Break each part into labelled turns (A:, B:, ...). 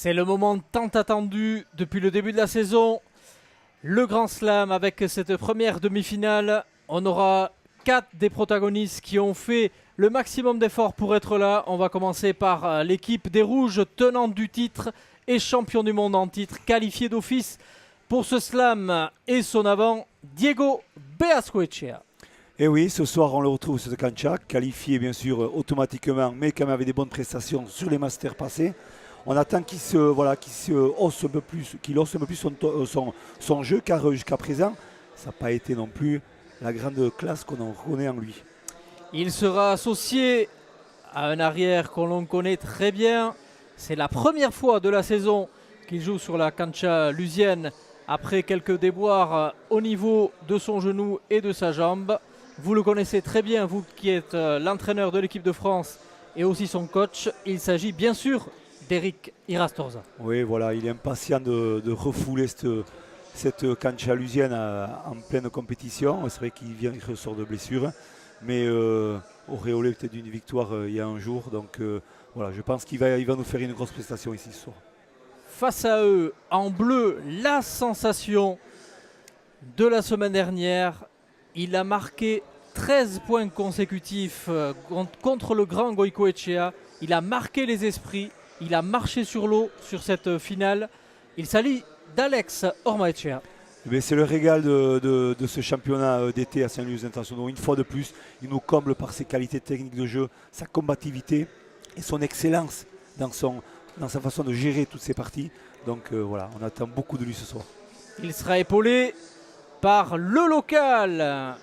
A: C'est le moment tant attendu depuis le début de la saison. Le Grand Slam avec cette première demi-finale. On aura 4 des protagonistes qui ont fait le maximum d'efforts pour être là. On va commencer par l'équipe des Rouges, tenante du titre et champion du monde en titre, qualifié d'office pour ce slam et son avant, Diego Beascoechea.
B: Et oui, ce soir on le retrouve sur ce cancha, qualifié bien sûr automatiquement, mais quand même avec des bonnes prestations sur les masters passés. On attend qu'il hausse un peu plus, son jeu, car jusqu'à présent, ça n'a pas été non plus la grande classe qu'on en reconnaît en lui.
A: Il sera associé à un arrière qu'on l'on connaît très bien. C'est la première fois de la saison qu'il joue sur la cancha lusienne après quelques déboires au niveau de son genou et de sa jambe. Vous le connaissez très bien, vous qui êtes l'entraîneur de l'équipe de France et aussi son coach. Il s'agit bien sûr d'Eric Irastorza.
B: Oui, voilà, il est impatient de refouler cette cancha lusienne en pleine compétition. C'est vrai qu'il ressort de blessure, mais auréolé peut-être d'une victoire il y a un jour. Donc voilà, je pense qu'il va nous faire une grosse prestation ici ce soir.
A: Face à eux, en bleu, la sensation de la semaine dernière. Il a marqué 13 points consécutifs contre le grand Goicoechea. Il a marqué les esprits. Il a marché sur l'eau sur cette finale. Il s'allie d'Alex Ormaechea.
B: C'est le régal de ce championnat d'été à Saint-Louis International. Une fois de plus, il nous comble par ses qualités techniques de jeu, sa combativité et son excellence dans sa façon de gérer toutes ses parties. Donc voilà, on attend beaucoup de lui ce soir.
A: Il sera épaulé par le local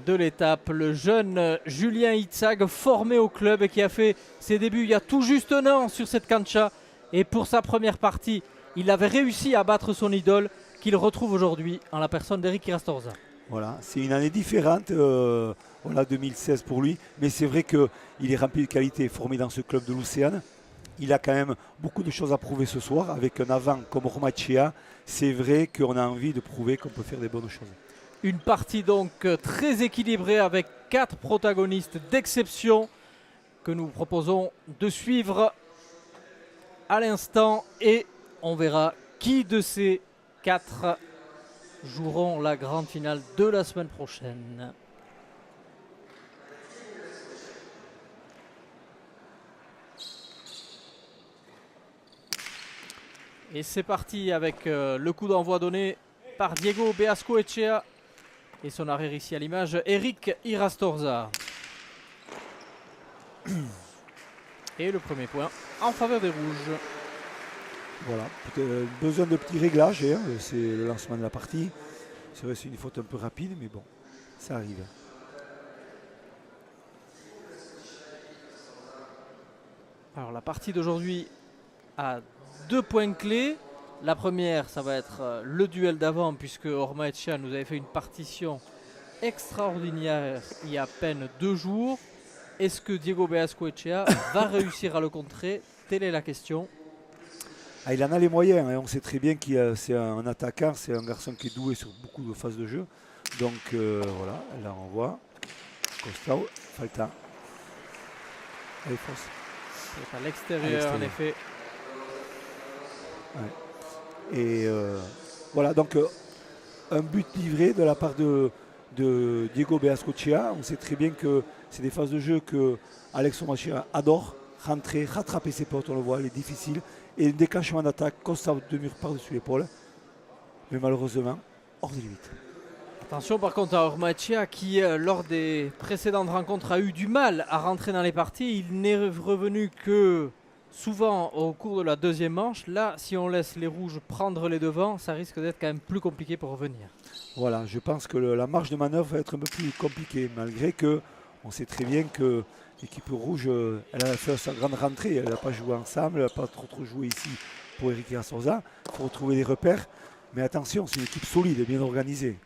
A: de l'étape, le jeune Julien Itzag, formé au club et qui a fait ses débuts il y a tout juste un an sur cette cancha. Et pour sa première partie, il avait réussi à battre son idole qu'il retrouve aujourd'hui en la personne d'Eric Irastorza.
B: Voilà, c'est une année différente, 2016 pour lui, mais c'est vrai qu'il est rempli de qualité, formé dans ce club de l'Océane. Il a quand même beaucoup de choses à prouver ce soir avec un avant comme Ormaechea. C'est vrai qu'on a envie de prouver qu'on peut faire des bonnes choses.
A: Une partie donc très équilibrée avec 4 protagonistes d'exception que nous proposons de suivre à l'instant et on verra qui de ces 4 joueront la grande finale de la semaine prochaine. Et c'est parti avec le coup d'envoi donné par Diego Beascoechea et son arrière ici à l'image, Eric Irastorza. Et le premier point en faveur des Rouges.
B: Voilà, besoin de petits réglages, hein, c'est le lancement de la partie. C'est vrai, c'est une faute un peu rapide, mais bon, ça arrive.
A: Alors la partie d'aujourd'hui a 2 points clés. La première, ça va être le duel d'avant, puisque Ormaechea nous avait fait une partition extraordinaire il y a à peine 2 jours. Est-ce que Diego Beascoechea va réussir à le contrer? Telle est la question.
B: Il en a les moyens, hein. On sait très bien que c'est un attaquant, c'est un garçon qui est doué sur beaucoup de phases de jeu. Donc voilà, là on voit. Costao, Falta. Elle est fausse.
A: C'est à l'extérieur en effet.
B: Ouais. Et voilà, donc un but livré de la part de Diego Beascoechea. On sait très bien que c'est des phases de jeu que Alex Ormaechea adore. Rentrer, rattraper ses potes, on le voit, il est difficile. Et le déclenchement d'attaque constant de mur par-dessus l'épaule. Mais malheureusement, hors des limites.
A: Attention par contre à Ormaechea qui, lors des précédentes rencontres, a eu du mal à rentrer dans les parties. Il n'est revenu que souvent au cours de la deuxième manche. Là, si on laisse les Rouges prendre les devants, ça risque d'être quand même plus compliqué pour revenir.
B: Voilà, je pense que la marge de manœuvre va être un peu plus compliquée, malgré que on sait très bien que l'équipe rouge, elle a fait sa grande rentrée. Elle n'a pas joué ensemble, elle n'a pas trop joué ici pour Eric Irastorza. Il faut retrouver des repères. Mais attention, c'est une équipe solide et bien organisée.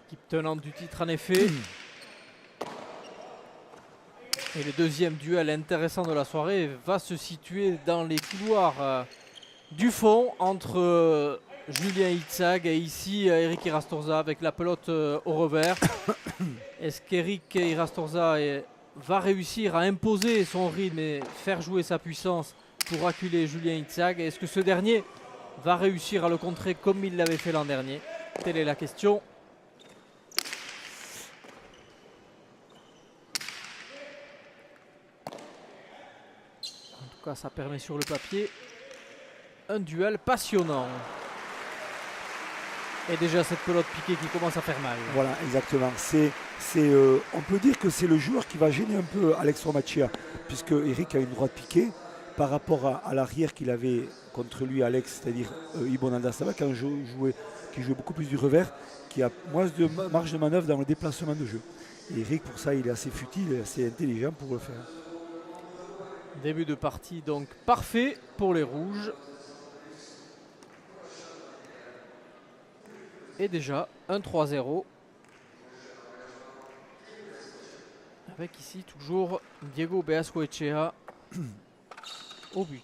A: Équipe tenante du titre en effet. Et le deuxième duel intéressant de la soirée va se situer dans les couloirs du fond entre Julien Itzag et ici Eric Irastorza avec la pelote au revers. Est-ce qu'Eric Irastorza va réussir à imposer son rythme et faire jouer sa puissance pour acculer Julien Itzag. Est-ce que ce dernier va réussir à le contrer comme il l'avait fait l'an dernier? Telle est la question. En tout cas, ça permet sur le papier un duel passionnant. Et déjà cette pelote piquée qui commence à faire mal.
B: Voilà, exactement. On peut dire que c'est le joueur qui va gêner un peu Alex Romachia, puisque Eric a une droite piquée par rapport à l'arrière qu'il avait contre lui, Alex, c'est-à-dire Ibon Aldasava, qui jouait beaucoup plus du revers, qui a moins de marge de manœuvre dans le déplacement de jeu. Et Eric, pour ça, il est assez futile et assez intelligent pour le faire.
A: Début de partie donc parfait pour les rouges. Et déjà un 3-0. Avec ici toujours Diego Beascoechea au but.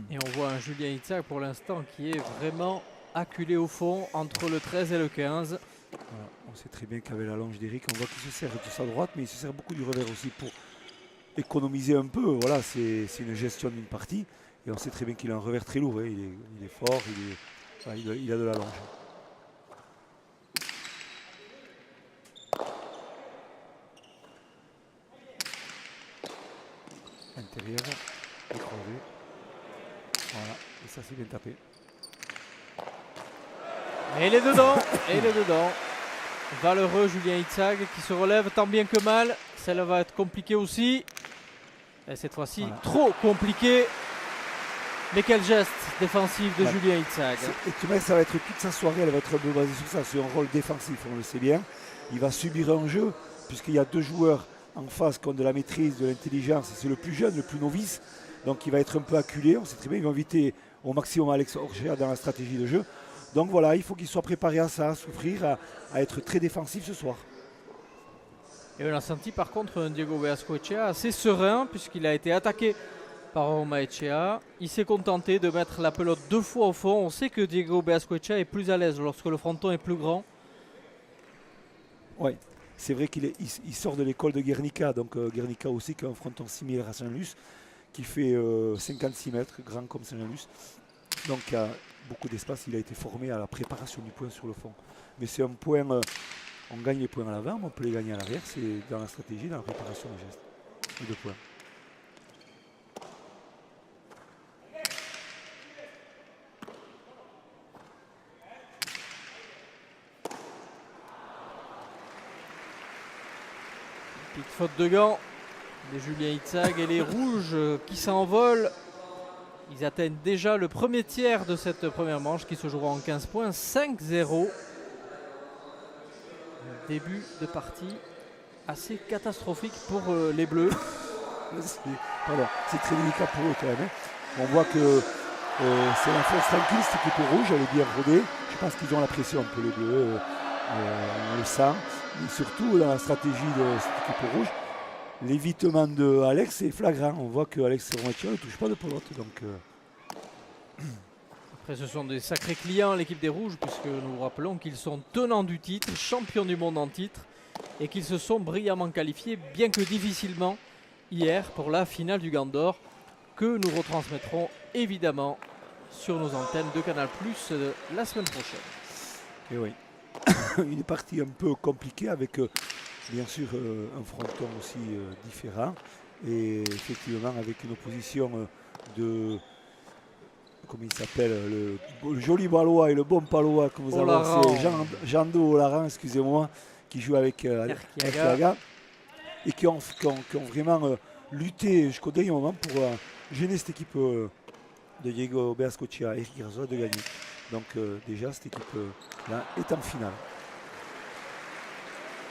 A: Et on voit un Julien Itzag pour l'instant qui est vraiment acculé au fond entre le 13 et le 15.
B: Voilà, on sait très bien qu'avec la longe d'Eric, on voit qu'il se sert de sa droite, mais il se sert beaucoup du revers aussi pour économiser un peu. Voilà, c'est une gestion d'une partie. Et on sait très bien qu'il a un revers très lourd. Hein. Il est fort, il a de la longe. Intérieur, écrasé. Voilà, et ça c'est bien tapé.
A: Et il est dedans, et il est dedans. Valeureux Julien Itzag qui se relève tant bien que mal. Celle-là va être compliquée aussi. Et cette fois-ci, voilà. Trop compliqué. Mais quel geste défensif de Julien Itzag.
B: Et tu vois, ça va être toute sa soirée, elle va être basée sur ça. C'est un rôle défensif, on le sait bien. Il va subir un jeu, puisqu'il y a deux joueurs en face qui ont de la maîtrise, de l'intelligence. C'est le plus jeune, le plus novice. Donc il va être un peu acculé. On sait très bien, il va inviter au maximum Alex Orgea dans la stratégie de jeu. Donc voilà, il faut qu'il soit préparé à ça, à souffrir, à être très défensif ce soir.
A: Et on a senti par contre un Diego Beascoechea assez serein puisqu'il a été attaqué par Romaechea. Il s'est contenté de mettre la pelote 2 fois au fond. On sait que Diego Beascoechea est plus à l'aise lorsque le fronton est plus grand.
B: Oui, c'est vrai qu'il sort de l'école de Guernica. Donc Guernica aussi qui a un fronton similaire à Saint-Luce qui fait 56 mètres, grand comme Saint-Luce. Donc il y a beaucoup d'espace, il a été formé à la préparation du point sur le fond. Mais c'est un point, on gagne les points à l'avant, on peut les gagner à l'arrière, c'est dans la stratégie, dans la préparation des gestes et de points.
A: Petite faute de gants de Julien Itzag et les rouges qui s'envolent. Ils atteignent déjà le premier tiers de cette première manche qui se jouera en 15 points, 5-0. Début de partie assez catastrophique pour les Bleus.
B: C'est très délicat pour eux quand même. On voit que c'est la force tranquille, cette équipe rouge, elle est bien rodée. Je pense qu'ils ont la pression un peu les Bleus, on le sent. Mais surtout dans la stratégie de cette équipe rouge, l'évitement de Alex est flagrant. On voit que Alex Romachia ne touche pas de pelote. Donc,
A: Après, ce sont des sacrés clients, l'équipe des Rouges, puisque nous rappelons qu'ils sont tenants du titre, champions du monde en titre, et qu'ils se sont brillamment qualifiés, bien que difficilement, hier pour la finale du Gant d'Or, que nous retransmettrons évidemment sur nos antennes de Canal+ la semaine prochaine.
B: Et oui, une partie un peu compliquée avec bien sûr un fronton aussi différent et effectivement avec une opposition de, comment il s'appelle, le joli Palois et le bon Palois que vous avez, c'est Jean-Do Olaran, excusez-moi, qui joue avec Erkiaga et qui ont vraiment lutté jusqu'au dernier moment pour gêner cette équipe de Diego Beascoechea et Eric Garza de gagner. Donc déjà cette équipe là est en finale.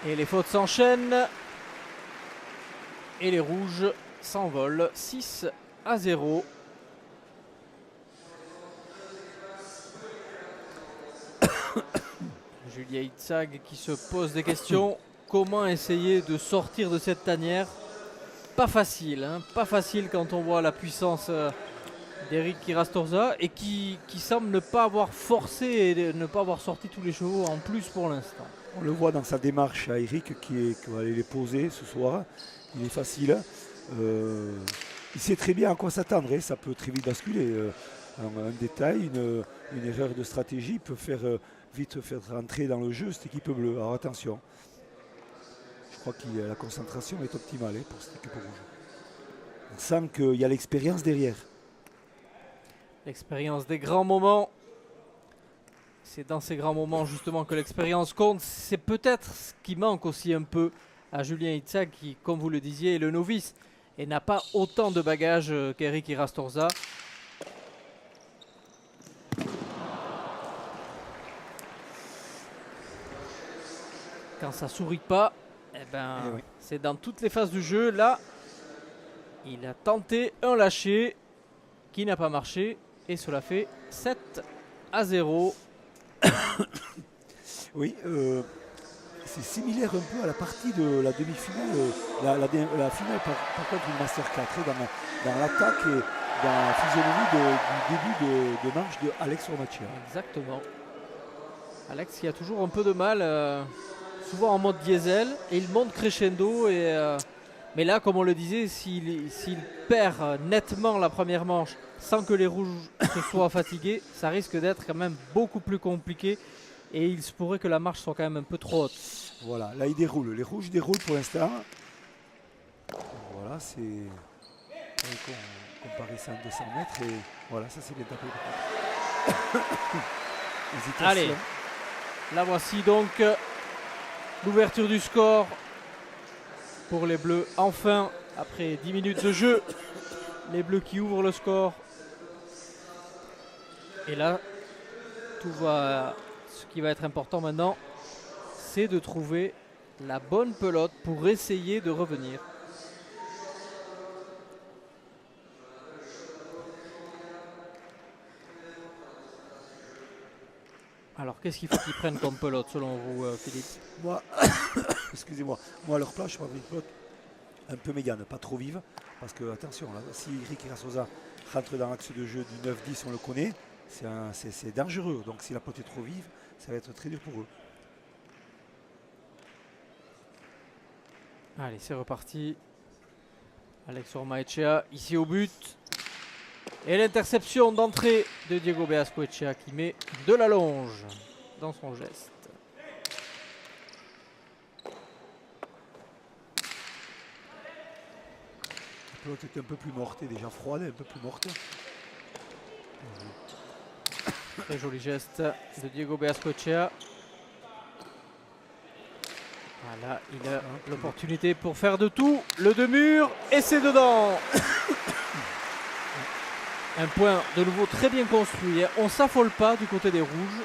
A: Et les fautes s'enchaînent. Et les rouges s'envolent 6-0. Julien Itzag qui se pose des questions. Comment essayer de sortir de cette tanière? pas facile, hein, pas facile quand on voit la puissance d'Eric Kirastorza et qui semble ne pas avoir forcé et ne pas avoir sorti tous les chevaux en plus pour l'instant.
B: On le voit dans sa démarche à Eric qui va aller les poser ce soir. Il est facile. Il sait très bien à quoi s'attendre. Ça peut très vite basculer. Un détail, une erreur de stratégie peut vite faire rentrer dans le jeu cette équipe bleue. Alors attention. Je crois que la concentration est optimale pour cette équipe rouge. On sent qu'il y a l'expérience derrière.
A: L'expérience des grands moments. C'est dans ces grands moments justement que l'expérience compte. C'est peut-être ce qui manque aussi un peu à Julien Itzhak qui, comme vous le disiez, est le novice et n'a pas autant de bagages qu'Eric Kirastorza. Quand ça sourit pas, oui. C'est dans toutes les phases du jeu. Là, il a tenté un lâcher qui n'a pas marché et cela fait 7-0.
B: Oui, c'est similaire un peu à la partie de la demi-finale, la finale par contre du Master 4, dans l'attaque et dans la physionomie du début de marche de Alex Ormachia.
A: Exactement. Alex qui a toujours un peu de mal, souvent en mode diesel, et il monte crescendo. Mais là, comme on le disait, s'il perd nettement la première manche sans que les rouges se soient fatigués, ça risque d'être quand même beaucoup plus compliqué. Et il se pourrait que la marche soit quand même un peu trop haute.
B: Voilà, là il déroule. Les rouges déroulent pour l'instant. Voilà, c'est... Comparer ça à 200 mètres et voilà, ça c'est bien tapé.
A: Allez, là voici donc l'ouverture du score pour les Bleus. Enfin, après 10 minutes de jeu, les Bleus qui ouvrent le score. Et là, ce qui va être important maintenant, c'est de trouver la bonne pelote pour essayer de revenir. Alors, qu'est-ce qu'il faut qu'ils prennent comme pelote selon vous, Philippe?
B: Moi, excusez-moi, à leur place, je prends une pelote un peu mégane, pas trop vive, parce que attention, là, si Eric Kirastorza rentre dans l'axe de jeu du 9-10, on le connaît, c'est dangereux. Donc si la pelote est trop vive, ça va être très dur pour eux.
A: Allez, c'est reparti. Alex Ormaechea ici au but. Et l'interception d'entrée de Diego Beascoechea qui met de la longe dans son geste.
B: La pelote est un peu plus morte, déjà froide, un peu plus morte.
A: Très joli geste de Diego Beascoechea. Voilà, il a l'opportunité pour faire de tout. Le deux-murs et c'est dedans. Un point de nouveau très bien construit. On ne s'affole pas du côté des rouges.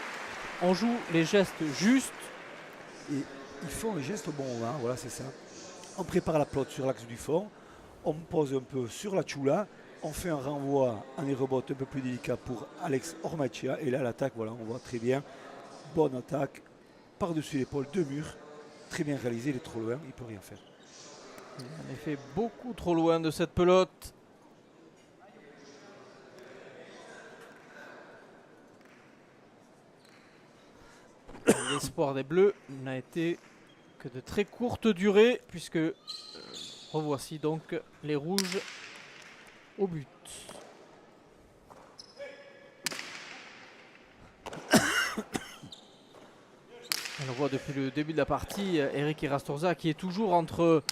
A: On joue les gestes justes.
B: Et ils font les gestes au bon moment, voilà, c'est ça. On prépare la pelote sur l'axe du fond. On pose un peu sur la chula. On fait un renvoi en rebote un peu plus délicat pour Alex Ormaechea. Et là, l'attaque, voilà, on voit très bien. Bonne attaque. Par-dessus l'épaule, deux murs. Très bien réalisé, il est trop loin, il ne peut rien faire.
A: Il est en effet beaucoup trop loin de cette pelote. L'espoir des Bleus n'a été que de très courte durée, puisque revoici donc les rouges au but. On le voit depuis le début de la partie, Eric Kirastorza qui est toujours entre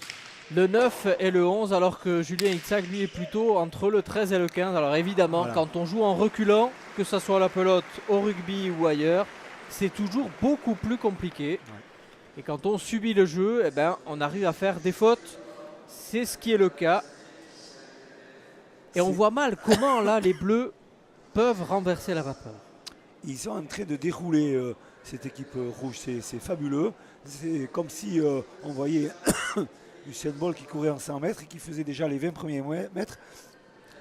A: le 9 et le 11, alors que Julien Itzhak lui est plutôt entre le 13 et le 15. Alors évidemment, voilà, quand on joue en reculant, que ce soit la pelote au rugby ou ailleurs, c'est toujours beaucoup plus compliqué. Ouais. Et quand on subit le jeu, eh ben, on arrive à faire des fautes. C'est ce qui est le cas. Et on voit mal comment là les Bleus peuvent renverser la vapeur.
B: Ils sont en train de dérouler cette équipe rouge, c'est fabuleux. C'est comme si on voyait Usain Bolt qui courait en 100 mètres et qui faisait déjà les 20 premiers mètres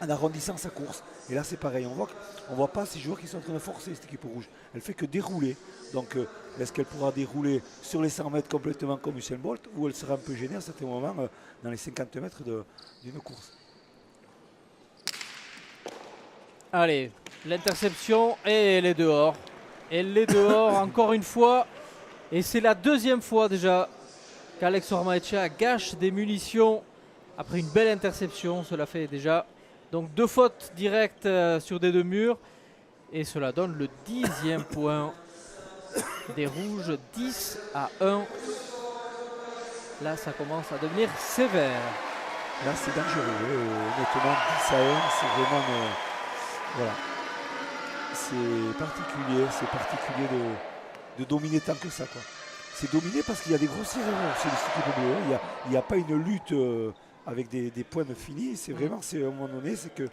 B: en arrondissant sa course. Et là, c'est pareil. On voit pas ces joueurs qui sont en train de forcer cette équipe rouge. Elle fait que dérouler. Donc, est-ce qu'elle pourra dérouler sur les 100 mètres complètement comme Usain Bolt ou elle sera un peu gênée à certains moments dans les 50 mètres d'une course?
A: Allez, l'interception et elle est dehors. Elle est dehors encore une fois. Et c'est la deuxième fois déjà qu'Alex Ormaechea gâche des munitions après une belle interception. Cela fait déjà donc 2 fautes directes sur des 2 murs. Et cela donne le 10e point des Rouges, 10-1. Là, ça commence à devenir sévère.
B: Là, c'est dangereux. Honnêtement, 10-1, c'est vraiment... voilà. C'est particulier de dominer tant que ça, quoi. C'est dominer parce qu'il y a des grossières erreurs chez les équipes bleues. Il n'y a pas une lutte avec des points de finis. C'est vraiment, à un moment donné, c'est que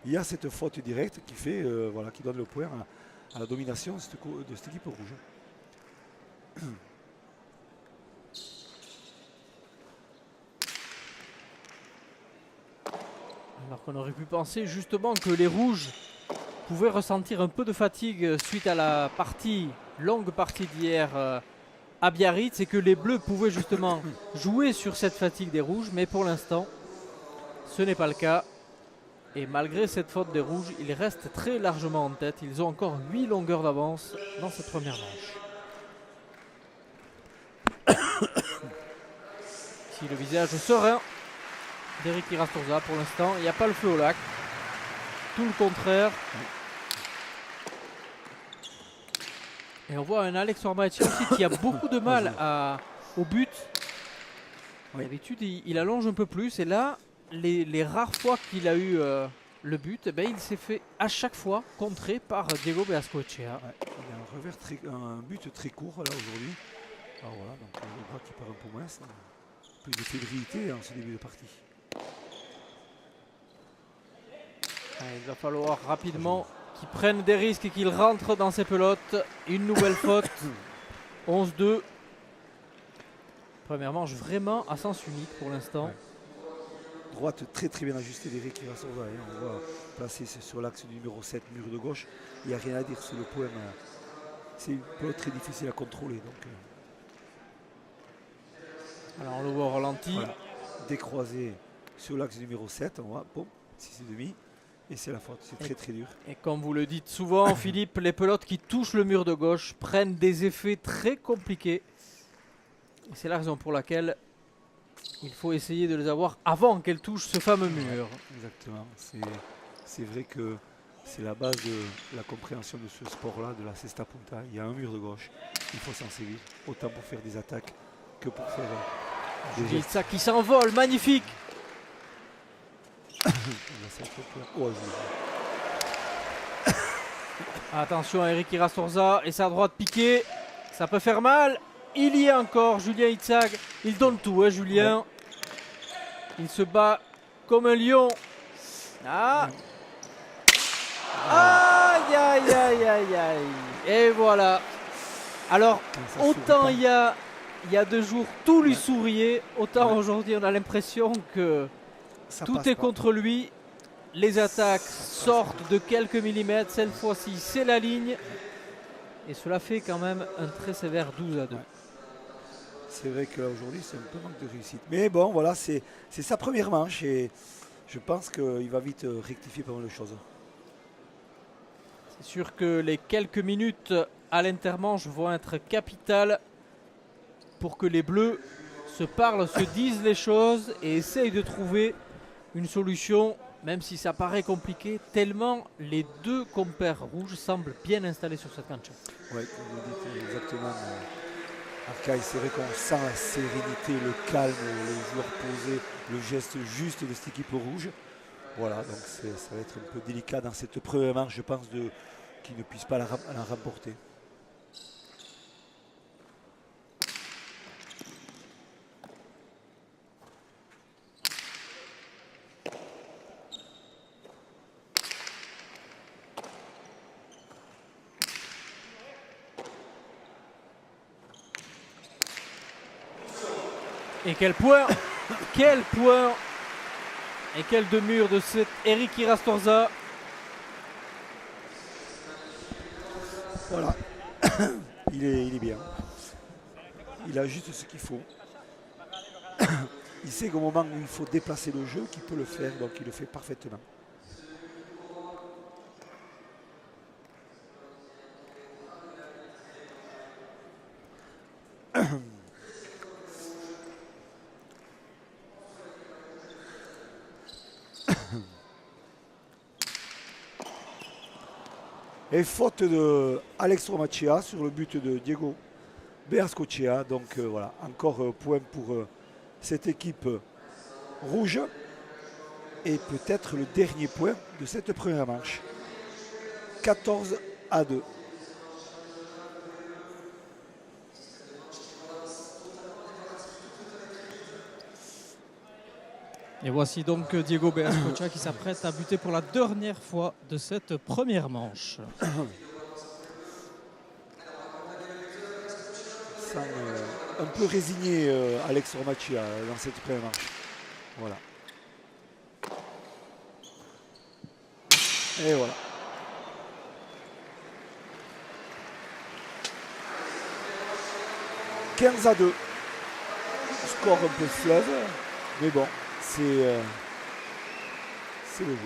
B: il y a cette faute directe qui fait, qui donne le point à la domination de cette équipe rouge.
A: Alors qu'on aurait pu penser justement que les Rouges pouvaient ressentir un peu de fatigue suite à la longue partie d'hier à Biarritz, et que les Bleus pouvaient justement jouer sur cette fatigue des Rouges, mais pour l'instant ce n'est pas le cas. Et malgré cette faute des Rouges, ils restent très largement en tête. Ils ont encore 8 longueurs d'avance dans cette première manche. Si le visage serein d'Eric Irastorza pour l'instant, il n'y a pas le feu au lac. Tout le contraire. Et on voit un Alex Ormaechea aussi qui a beaucoup de mal au but.
B: Oui.
A: D'habitude, il allonge un peu plus. Et là, les rares fois qu'il a eu le but, il s'est fait à chaque fois contrer par Diego Beascoechea.
B: Ouais, il a un but très court là aujourd'hui. Alors voilà, donc le bras qui part un peu moins. Plus de fébrilité en ce début de partie.
A: Il va falloir rapidement qu'ils prennent des risques et qu'ils rentrent dans ces pelotes. Une nouvelle faute. 11-2. Première manche vraiment à sens unique pour l'instant.
B: Ouais. Droite très très bien ajustée d'Eric Irastorza. On va placer sur l'axe du numéro 7, mur de gauche. Il n'y a rien à dire sur le point. C'est une pelote très difficile à contrôler. Donc,
A: alors on le voit au ralenti.
B: Voilà. Décroisé sur l'axe numéro 7. On voit, bon, 6,5. Et c'est la faute, c'est très très dur.
A: Et comme vous le dites souvent, Philippe, les pelotes qui touchent le mur de gauche prennent des effets très compliqués. Et c'est la raison pour laquelle il faut essayer de les avoir avant qu'elles touchent ce fameux mur.
B: Exactement. C'est vrai que c'est la base de la compréhension de ce sport-là, de la cesta punta. Il y a un mur de gauche, il faut s'en servir, autant pour faire des attaques que pour faire des gestes.
A: Ça qui s'envole, magnifique. Attention à Eric Irastorza et sa droite piquée, ça peut faire mal. Il y est encore, Julien Itzag, il donne tout, Julien. Ouais. Il se bat comme un lion. Ah. Aïe aïe aïe aïe aïe. Et voilà. Alors, autant il y a 2 jours, tout lui souriait, autant aujourd'hui on a l'impression que tout est contre lui. Les attaques sortent de quelques millimètres. Cette fois-ci, c'est la ligne. Et cela fait quand même un très sévère 12-2. Ouais.
B: C'est vrai qu'aujourd'hui, c'est un peu manque de réussite. Mais bon, voilà, c'est sa première manche. Et je pense qu'il va vite rectifier pas mal de choses.
A: C'est sûr que les quelques minutes à l'intermanche vont être capitales pour que les Bleus se parlent, se disent les choses et essayent de trouver une solution, même si ça paraît compliqué, tellement les 2 compères rouges semblent bien installés sur cette cancha.
B: Oui, comme vous dites exactement. Arcaï, c'est vrai qu'on sent la sérénité, le calme, les joueurs posés, le geste juste de cette équipe rouge. Voilà, donc ça va être un peu délicat dans cette première manche, je pense, qu'ils ne puissent pas la remporter.
A: Et quel point Et quel demi-mur de cet Eric Irastorza.
B: Voilà, il est bien. Il a juste ce qu'il faut. Il sait qu'au moment où il faut déplacer le jeu, qu'il peut le faire, donc il le fait parfaitement. Et faute de Alex Romachea sur le but de Diego Beascochea. Donc voilà, encore point pour cette équipe rouge. Et peut-être le dernier point de cette première manche. 14-2.
A: Et voici donc Diego Beascochea qui s'apprête à buter pour la dernière fois de cette première manche.
B: Un peu résigné Alex Romachea dans cette première manche. Voilà. Et voilà. « 15-2. Score un peu fleuve, mais bon, c'est le jeu.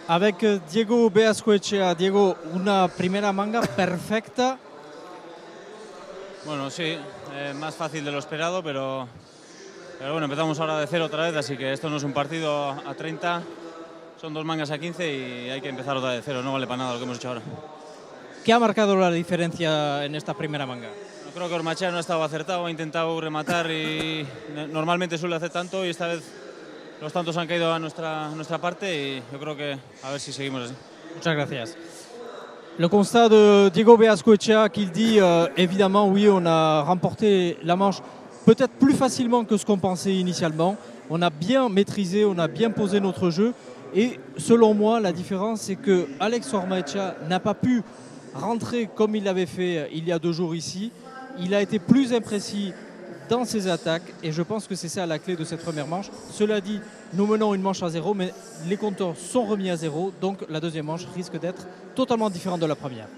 A: Avec Diego Beascochea. Diego, una primera manga perfecta.
C: Bueno, sí, más fácil de lo esperado, pero bueno, empezamos ahora de cero otra vez, así que esto no es un partido a 30, son 2 mangas a 15 y hay que empezar otra vez de cero, no vale para nada lo que hemos hecho ahora.
A: ¿Qué ha marcado la diferencia en esta primera manga?
C: No, creo que Ormachea no ha estado acertado, ha intentado rematar y normalmente suele hacer tanto y esta vez los tantos han caído a nuestra parte y yo creo que a ver si seguimos así.
A: Muchas gracias. Le constat de Diego Beascochea qu'il dit, évidemment, oui, on a remporté la manche peut-être plus facilement que ce qu'on pensait initialement. On a bien maîtrisé, on a bien posé notre jeu. Et selon moi, la différence, c'est que Alex Ormachea n'a pas pu rentrer comme il l'avait fait il y a 2 jours ici. Il a été plus imprécis dans ses attaques et je pense que c'est ça la clé de cette première manche. Cela dit, nous menons une manche à 0, mais les compteurs sont remis à 0, donc la deuxième manche risque d'être totalement différente de la première.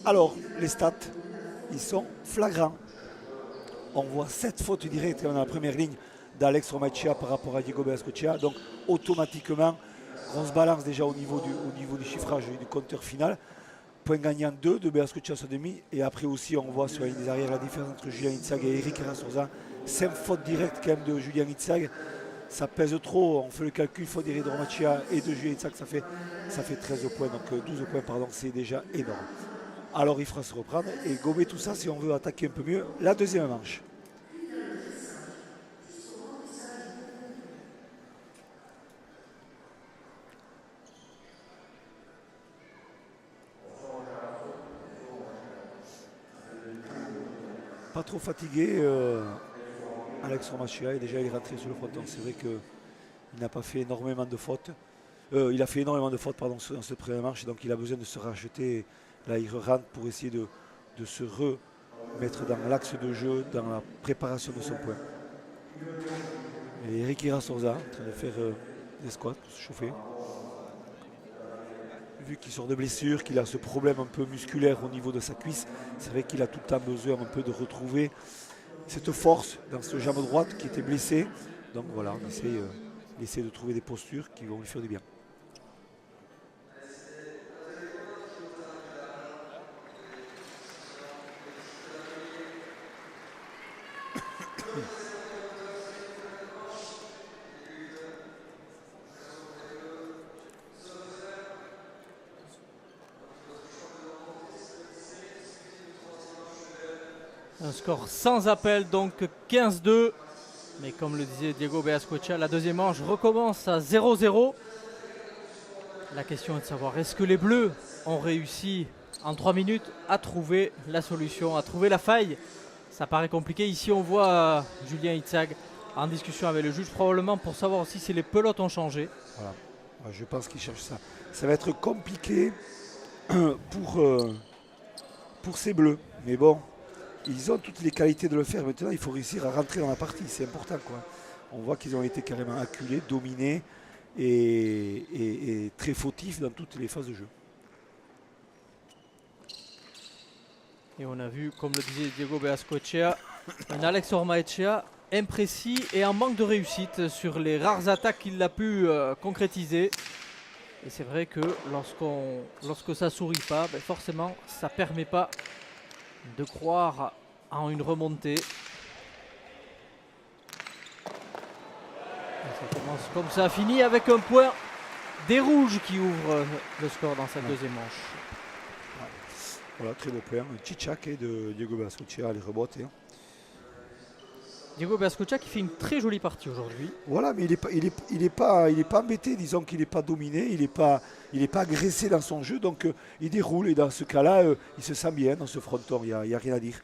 B: Alors, les stats, ils sont flagrants. On voit 7 fautes directes dans la première ligne d'Alex Romachea par rapport à Diego Beascochea. Donc, automatiquement, on se balance déjà au niveau du chiffrage du compteur final. Point gagnant 2 de Beascochea sur demi. Et après aussi, on voit sur la ligne des arrières la différence entre Julien Itzag et Eric Irastorza. 5 fautes directes quand même de Julien Itzag. Ça pèse trop. On fait le calcul, faute d'Eric Romachea et de Julien Itzag, ça fait 13 points. Donc 12 points, pardon, c'est déjà énorme. Alors il fera se reprendre et gober tout ça si on veut attaquer un peu mieux la deuxième manche. Pas trop fatigué, Alex Romachea, et déjà il est rentré sur le fronton. C'est vrai qu'il n'a pas fait énormément de fautes. Il a fait énormément de fautes dans cette première manche, donc il a besoin de se racheter. Là, il rentre pour essayer de se remettre dans l'axe de jeu, dans la préparation de son point. Et Eric Irastorza en train de faire des squats pour se chauffer. Vu qu'il sort de blessure, qu'il a ce problème un peu musculaire au niveau de sa cuisse, c'est vrai qu'il a tout le temps besoin un peu de retrouver cette force dans ce jambe droite qui était blessé. Donc voilà, on essaie de trouver des postures qui vont lui faire du bien.
A: Un score sans appel, donc 15-2. Mais comme le disait Diego Beascochea, la deuxième manche recommence à 0-0. La question est de savoir, est-ce que les Bleus ont réussi en 3 minutes à trouver la solution, à trouver la faille. Ça paraît compliqué. Ici, on voit Julien Itzag en discussion avec le juge, probablement pour savoir aussi si les pelotes ont changé.
B: Voilà. Ouais, je pense qu'il cherche ça. Ça va être compliqué pour ces bleus. Mais bon, ils ont toutes les qualités de le faire. Maintenant, il faut réussir à rentrer dans la partie. C'est important, quoi. On voit qu'ils ont été carrément acculés, dominés et très fautifs dans toutes les phases de jeu.
A: Et on a vu, comme le disait Diego Beascoechea, un Alex Ormaechea imprécis et en manque de réussite sur les rares attaques qu'il a pu concrétiser. Et c'est vrai que lorsque ça ne sourit pas, ben forcément, ça ne permet pas de croire en une remontée. Et ça commence comme ça, fini avec un point des rouges qui ouvre le score dans cette deuxième manche.
B: Voilà, très beau point. Un Tchitchak de Diego Beascoechea, les rebotes. Hein.
A: Diego Beascoechea qui fait une très jolie partie aujourd'hui.
B: Voilà, mais il est pas embêté, disons qu'il n'est pas dominé, il n'est pas agressé dans son jeu, donc il déroule et dans ce cas-là, il se sent bien dans ce fronton, il n'y a rien à dire.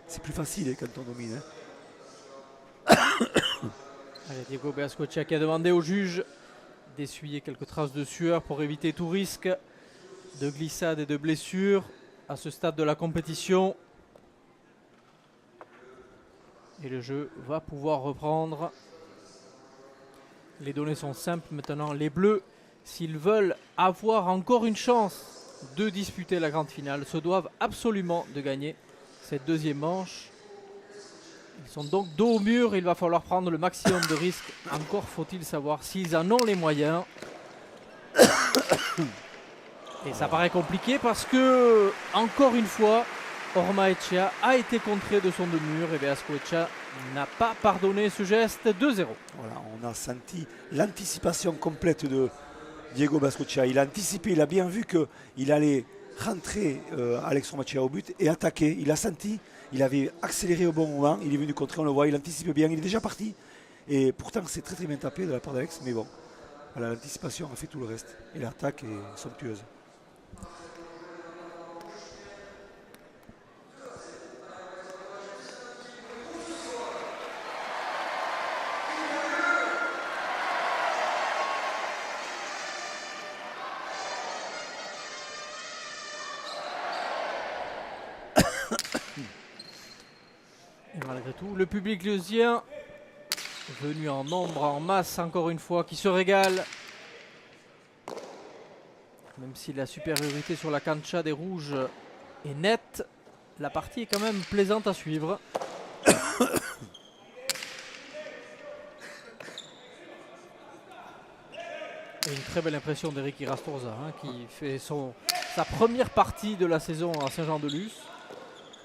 B: C'est plus facile hein, quand on domine. Hein.
A: Allez, Diego Beascoechea qui a demandé au juge d'essuyer quelques traces de sueur pour éviter tout risque de glissade et de blessure à ce stade de la compétition. Et le jeu va pouvoir reprendre. Les données sont simples maintenant. Les Bleus, s'ils veulent avoir encore une chance de disputer la grande finale, se doivent absolument de gagner cette deuxième manche. Ils sont donc dos au mur, il va falloir prendre le maximum de risques. Encore faut-il savoir s'ils en ont les moyens. Et ça paraît compliqué parce que, encore une fois, Ormaechea a été contré de son deux-murs et Beascoechea n'a pas pardonné ce geste. 2-0.
B: Voilà, on a senti l'anticipation complète de Diego Beascoechea. Il a anticipé, il a bien vu qu'il allait rentrer Alex Ormaechea au but et attaquer. Il a senti, il avait accéléré au bon moment, il est venu contrer, on le voit, il anticipe bien, il est déjà parti. Et pourtant, c'est très très bien tapé de la part d'Alex, mais bon, voilà, l'anticipation a fait tout le reste. Et l'attaque est somptueuse.
A: Et malgré tout, le public leusien, venu en nombre, en masse encore une fois, qui se régale. Même si la supériorité sur la cancha des Rouges est nette, la partie est quand même plaisante à suivre. Et une très belle impression d'Eric Irastorza, qui fait sa première partie de la saison à Saint-Jean-de-Luz.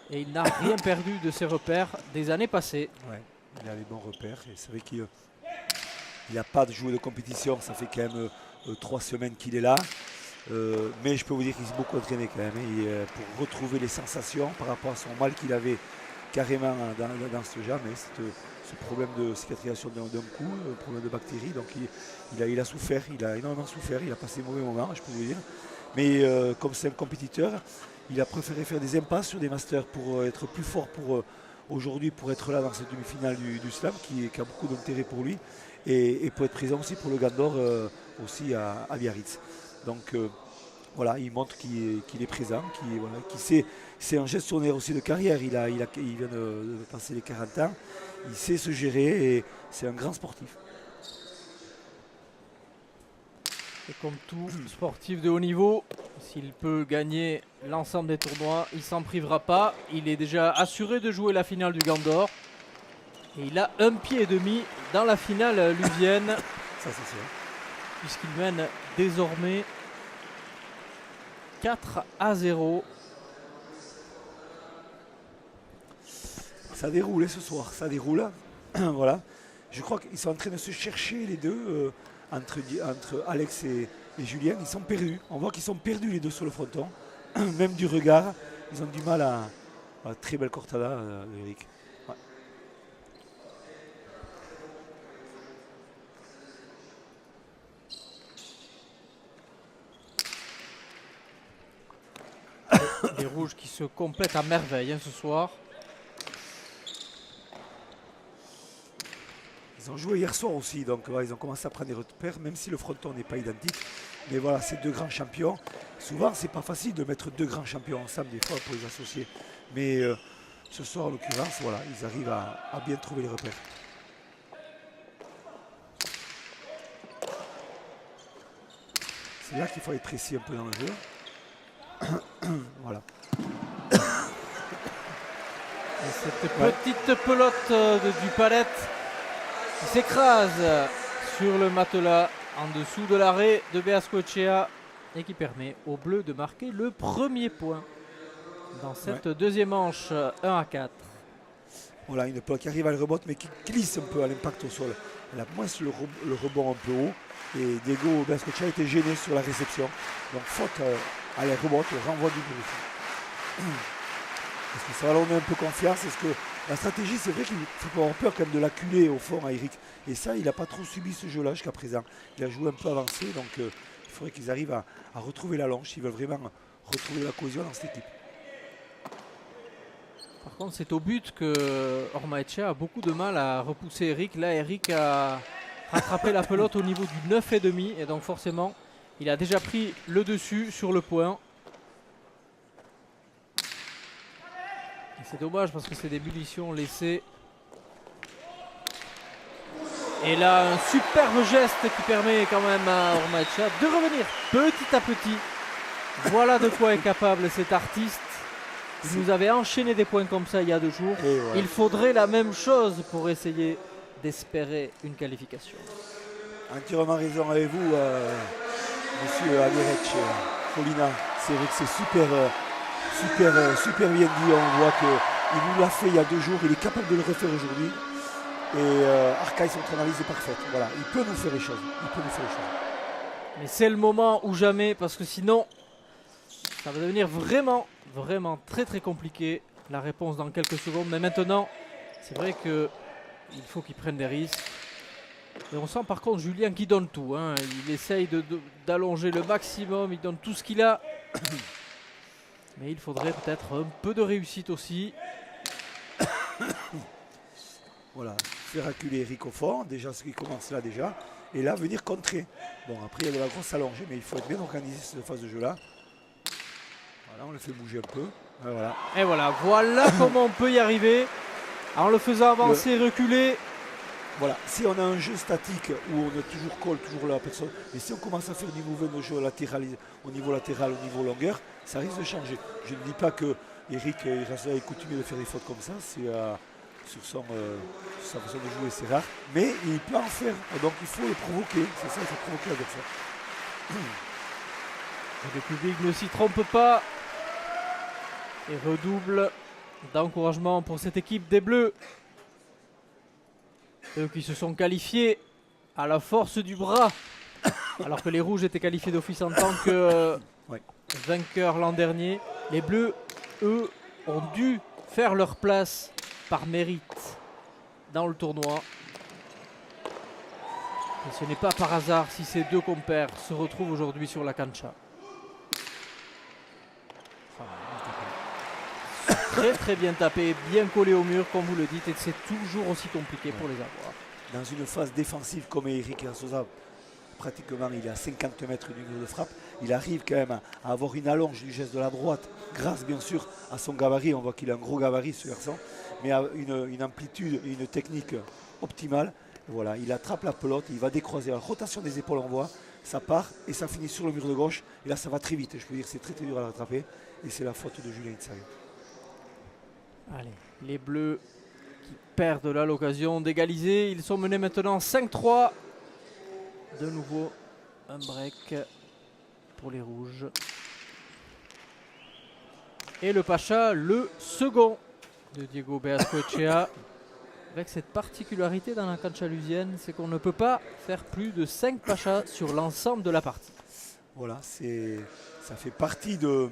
A: Et il n'a rien perdu de ses repères des années passées.
B: Ouais, il a les bons repères. Et c'est vrai qu'il n'a pas de jouer de compétition. Ça fait quand même 3 semaines qu'il est là. Mais je peux vous dire qu'il s'est beaucoup entraîné quand même. Et, pour retrouver les sensations par rapport à son mal qu'il avait carrément dans ce jambe. Ce problème de cicatrisation d'un coup, un problème de bactéries. Donc il a souffert, il a énormément souffert. Il a passé de mauvais moments, je peux vous dire. Mais comme c'est un compétiteur, il a préféré faire des impasses sur des masters pour être plus fort pour aujourd'hui, pour être là dans cette demi-finale du Slam qui a beaucoup d'intérêt pour lui et pour être présent aussi pour le Gandor aussi à Biarritz. Donc voilà, il montre qu'il est présent, c'est un gestionnaire aussi de carrière, il vient de passer les 40 ans, il sait se gérer et c'est un grand sportif.
A: Et comme tout sportif de haut niveau, s'il peut gagner l'ensemble des tournois, il ne s'en privera pas. Il est déjà assuré de jouer la finale du Gandor. Et il a 1,5 pied dans la finale luvienne.
B: Ça, c'est sûr.
A: Puisqu'il mène désormais 4-0.
B: Ça déroule ce soir, ça déroule. Voilà. Je crois qu'ils sont en train de se chercher les deux. Entre Alex et Julien, ils sont perdus. On voit qu'ils sont perdus les deux sur le fronton. Même du regard, ils ont du mal à Voilà, très belle cortada de Eric. Ouais.
A: Les rouges qui se complètent à merveille ce soir.
B: Ils ont joué hier soir aussi, donc ils ont commencé à prendre des repères, même si le fronton n'est pas identique. Mais voilà, c'est deux grands champions. Souvent, c'est pas facile de mettre deux grands champions ensemble des fois pour les associer. Mais ce soir, en l'occurrence, voilà, ils arrivent à bien trouver les repères. C'est là qu'il faut être précis un peu dans le jeu. Voilà.
A: Et cette petite pelote du palette qui s'écrase sur le matelas en dessous de l'arrêt de Beascoechea et qui permet aux Bleus de marquer le premier point dans cette deuxième manche 1-4.
B: Voilà, une pelote qui arrive à le rebote mais qui glisse un peu à l'impact au sol. Elle a moins le rebond un peu haut et Diego Beascoechea était gêné sur la réception. Donc faute à la rebote, au renvoi du Bruce. Est-ce que ça va leur donner un peu confiance? Est-ce que la stratégie, c'est vrai qu'il faut pas avoir peur quand même de l'acculer au fond à Eric. Et ça, il n'a pas trop subi ce jeu-là jusqu'à présent. Il a joué un peu avancé, donc il faudrait qu'ils arrivent à retrouver la longe s'ils veulent vraiment retrouver la cohésion dans cette équipe.
A: Par contre, c'est au but que Ormaechea a beaucoup de mal à repousser Eric. Là, Eric a rattrapé la pelote au niveau du 9,5 et donc forcément, il a déjà pris le dessus sur le point. C'est dommage parce que c'est des munitions laissées. Et là, un superbe geste qui permet quand même à Ormaechea de revenir petit à petit. Voilà de quoi est capable cet artiste. Il nous avait enchaîné des points comme ça il y a 2 jours. Voilà. Il faudrait la même chose pour essayer d'espérer une qualification.
B: Entièrement raison avec vous, monsieur Aguirre, Paulina. C'est vrai que c'est super bien dit. On voit qu'il nous l'a fait il y a 2 jours. Il est capable de le refaire aujourd'hui. Et Arcaï, son analyse est parfaite. Voilà, il peut nous faire les choses.
A: Mais c'est le moment ou jamais, parce que sinon, ça va devenir vraiment très compliqué. La réponse dans quelques secondes. Mais maintenant, c'est vrai qu'il faut qu'il prenne des risques. Et on sent par contre Julien qui donne tout. Hein. Il essaye d'allonger le maximum. Il donne tout ce qu'il a. Mais il faudrait peut-être un peu de réussite aussi.
B: Voilà, faire reculer Eric au fond, déjà ce qui commence là déjà, et là venir contrer. Bon, après il y a de la grosse allongée, mais il faut être bien organisé cette phase de jeu là. Voilà, on le fait bouger un peu. Et voilà.
A: Et voilà comment on peut y arriver en le faisant avancer, reculer.
B: Voilà, si on a un jeu statique où on est toujours colle, toujours la personne, mais si on commence à faire du mouvement de jeu latéral, au niveau latéral, au niveau longueur, ça risque de changer. Je ne dis pas que Eric est coutumier de faire des fautes comme ça, c'est sur sa façon de jouer, c'est rare, mais il peut en faire, donc il faut le provoquer, c'est ça, il faut provoquer l'adversaire.
A: Le public ne s'y trompe pas et redouble d'encouragement pour cette équipe des Bleus. Eux qui se sont qualifiés à la force du bras, alors que les Rouges étaient qualifiés d'office en tant que vainqueurs l'an dernier. Les Bleus, eux, ont dû faire leur place par mérite dans le tournoi. Et ce n'est pas par hasard si ces 2 compères se retrouvent aujourd'hui sur la cancha. Très bien tapé, bien collé au mur comme vous le dites, et c'est toujours aussi compliqué pour les avoir.
B: Dans une phase défensive comme Eric Sosa, pratiquement il est à 50 mètres du niveau de frappe, il arrive quand même à avoir une allonge du geste de la droite, grâce bien sûr à son gabarit. On voit qu'il a un gros gabarit ce garçon, mais à une amplitude et une technique optimale. Et voilà, il attrape la pelote, il va décroiser, la rotation des épaules on voit, ça part et ça finit sur le mur de gauche, et là ça va très vite, je peux dire c'est très dur à la rattraper, et c'est la faute de Julien Itzari.
A: Allez, les Bleus qui perdent là l'occasion d'égaliser. Ils sont menés maintenant 5-3. De nouveau, un break pour les Rouges. Et le Pacha, le second de Diego Beascoechea. Avec cette particularité dans la cancha lusienne, c'est qu'on ne peut pas faire plus de 5 Pachas sur l'ensemble de la partie.
B: Voilà, ça fait partie de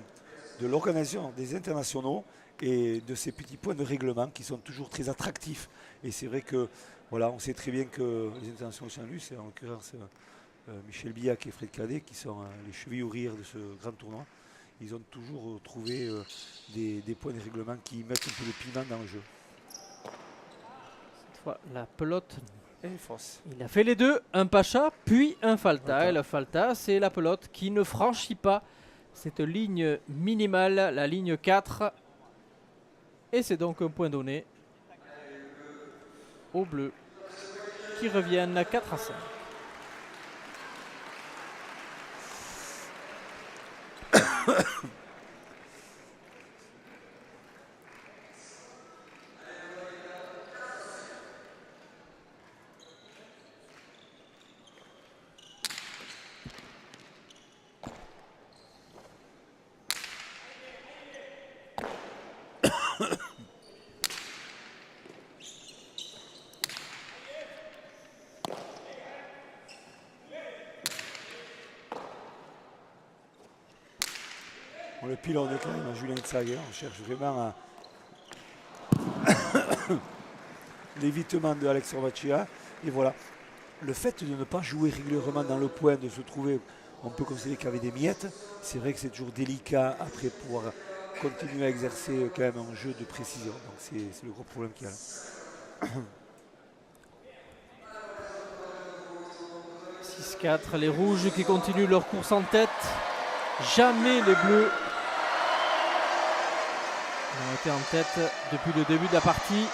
B: l'organisation des internationaux. et de ces petits points de règlement qui sont toujours très attractifs. Et c'est vrai que voilà, on sait très bien que les internationaux Saint-Luc, en l'occurrence Michel Billac et Fred Cadet, qui sont les chevilles au rire de ce grand tournoi, ils ont toujours trouvé des points de règlement qui mettent un peu de piment dans le jeu.
A: Cette fois, la pelote,
B: Et force.
A: il a fait les deux, un pacha puis un falta.
B: Falta.
A: Et le falta, c'est la pelote qui ne franchit pas cette ligne minimale, la ligne 4. Et c'est donc un point donné aux Bleus qui reviennent 4-5.
B: On le pilonne quand même, Julien Itzag. On cherche vraiment l'évitement de Alex Horvachia. Et voilà, le fait de ne pas jouer régulièrement dans le point, de se trouver, on peut considérer qu'il y avait des miettes. C'est vrai que c'est toujours délicat après pouvoir continuer à exercer quand même un jeu de précision. Donc c'est le gros problème qu'il y a là.
A: 6-4, les rouges qui continuent leur course en tête. Jamais les bleus n'ont été en tête depuis le début de la partie.